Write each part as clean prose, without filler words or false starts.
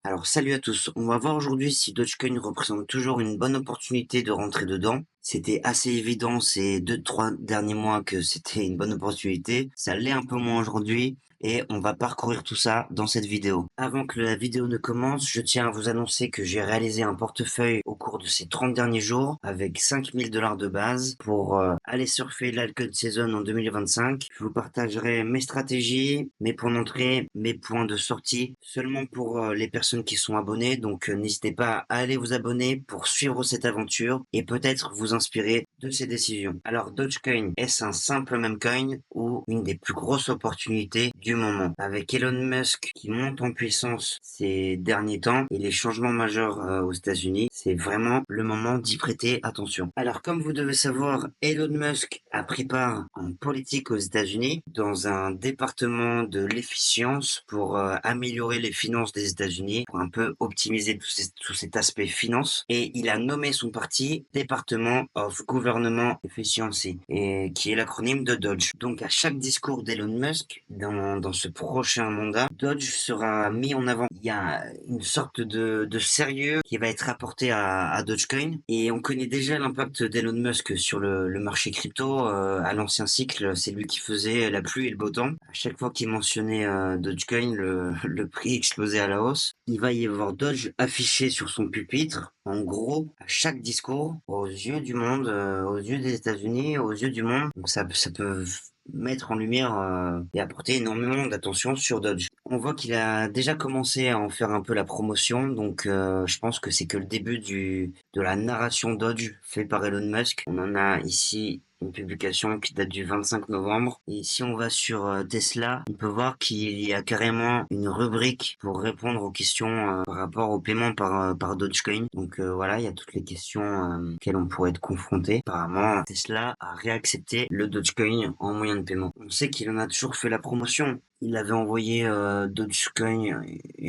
Alors salut à tous, on va voir aujourd'hui si Dogecoin représente toujours une bonne opportunité de rentrer dedans. C'était assez évident ces 2-3 derniers mois que c'était une bonne opportunité. Ça l'est un peu moins aujourd'hui et on va parcourir tout ça dans cette vidéo. Avant que la vidéo ne commence, je tiens à vous annoncer que j'ai réalisé un portefeuille au cours de ces 30 derniers jours avec 5 000 $ de base pour aller surfer l'alcool season en 2025. Je vous partagerai mes stratégies, mes points d'entrée, mes points de sortie seulement pour les personnes qui sont abonnées. Donc n'hésitez pas à aller vous abonner pour suivre cette aventure et peut-être vous inspirer de ces décisions. Alors Dogecoin, est-ce un simple meme coin ou une des plus grosses opportunités du moment? Avec Elon Musk qui monte en puissance ces derniers temps et les changements majeurs aux États-Unis, c'est vraiment le moment d'y prêter attention. Alors comme vous devez savoir, Elon Musk a pris part en politique aux États-Unis dans un département de l'efficience pour améliorer les finances des États-Unis, pour un peu optimiser tout cet aspect finance. Et il a nommé son parti Department of Government Efficiency, et qui est l'acronyme de Dodge. Donc à chaque discours d'Elon Musk, dans ce prochain mandat, Dodge sera mis en avant. Il y a une sorte de sérieux qui va être apporté à Dogecoin. Et on connaît déjà l'impact d'Elon Musk sur le marché crypto. À l'ancien cycle, c'est lui qui faisait la pluie et le beau temps. À chaque fois qu'il mentionnait Dogecoin, le prix explosait à la hausse. Il va y avoir Doge affiché sur son pupitre, en gros, à chaque discours, aux yeux du monde, aux yeux des États-Unis, aux yeux du monde. Donc ça peut mettre en lumière et apporter énormément d'attention sur Dodge. On voit qu'il a déjà commencé à en faire un peu la promotion, donc je pense que c'est que le début de la narration Dodge fait par Elon Musk. On en a ici une publication qui date du 25 novembre. Et si on va sur Tesla, on peut voir qu'il y a carrément une rubrique pour répondre aux questions par rapport au paiement par Dogecoin. Donc voilà, il y a toutes les questions auxquelles on pourrait être confronté. Apparemment, Tesla a réaccepté le Dogecoin en moyen de paiement. On sait qu'il en a toujours fait la promotion. Il avait envoyé Dogecoin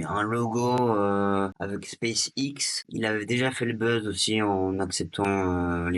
un logo avec SpaceX. Il avait déjà fait le buzz aussi en acceptant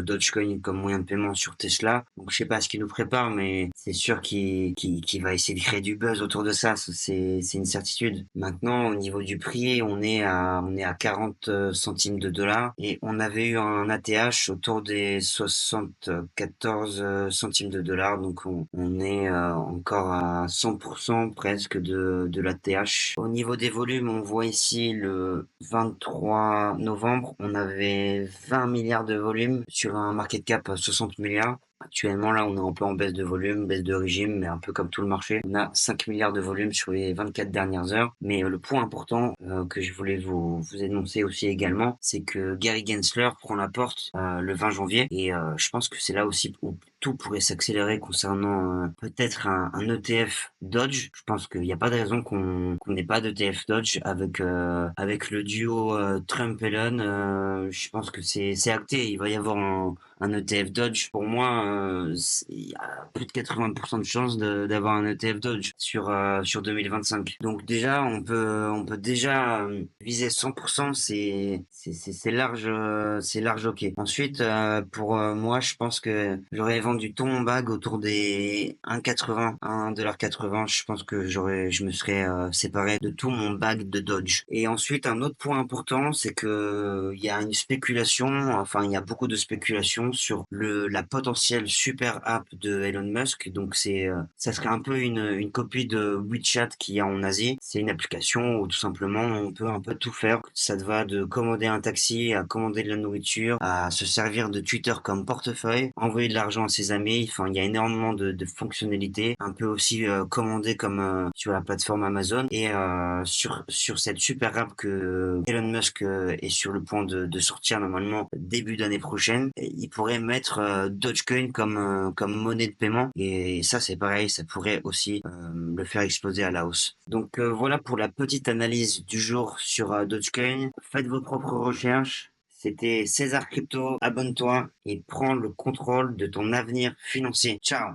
Dogecoin comme moyen de paiement sur Tesla. Donc je sais pas ce qu'il nous prépare, mais c'est sûr qu'il va essayer de créer du buzz autour de ça. C'est une certitude. Maintenant, au niveau du prix, on est à 40 centimes de dollars et on avait eu un ATH autour des 74 centimes de dollars. Donc on est encore à 100% presque de l'ATH. Au niveau des volumes, on voit ici le 23 novembre, on avait 20 milliards de volume sur un market cap à 60 milliards. Actuellement, là, on est un peu en baisse de volume, baisse de régime, mais un peu comme tout le marché. On a 5 milliards de volume sur les 24 dernières heures. Mais le point important que je voulais vous énoncer aussi également, c'est que Gary Gensler prend la porte le 20 janvier. Et je pense que c'est là aussi où tout pourrait s'accélérer concernant peut-être un ETF Dodge. Je pense qu'il n'y a pas de raison qu'on n'ait pas d'ETF Dodge avec le duo Trump-Elon. Je pense que c'est acté. Il va y avoir un ETF Dodge. Pour moi, il y a plus de 80% de chances d'avoir un ETF Dodge sur 2025. Donc déjà, on peut déjà viser 100%. C'est large ok. Ensuite, pour moi, je pense que j'aurais vendu tout mon bag autour des 1,80, 1,80 $. Je pense que je me serais séparé de tout mon bag de Dodge. Et ensuite, un autre point important, c'est que il y a une spéculation, enfin, il y a beaucoup de spéculation sur la potentielle super app de Elon Musk. Donc ça serait un peu une copie de WeChat qu'il y a en Asie. C'est une application où tout simplement on peut un peu tout faire. Ça te va de commander un taxi, à commander de la nourriture, à se servir de Twitter comme portefeuille, envoyer de l'argent à ses amis. Enfin, il y a énormément de fonctionnalités. Un peu aussi commander comme sur la plateforme Amazon. Et sur cette super app que Elon Musk est sur le point de sortir normalement début d'année prochaine, il pourrait mettre Dogecoin comme monnaie de paiement. Et ça, c'est pareil, ça pourrait aussi le faire exploser à la hausse. Donc voilà pour la petite analyse du jour sur Dogecoin. Faites vos propres recherches. C'était César Crypto. Abonne-toi et prends le contrôle de ton avenir financier. Ciao!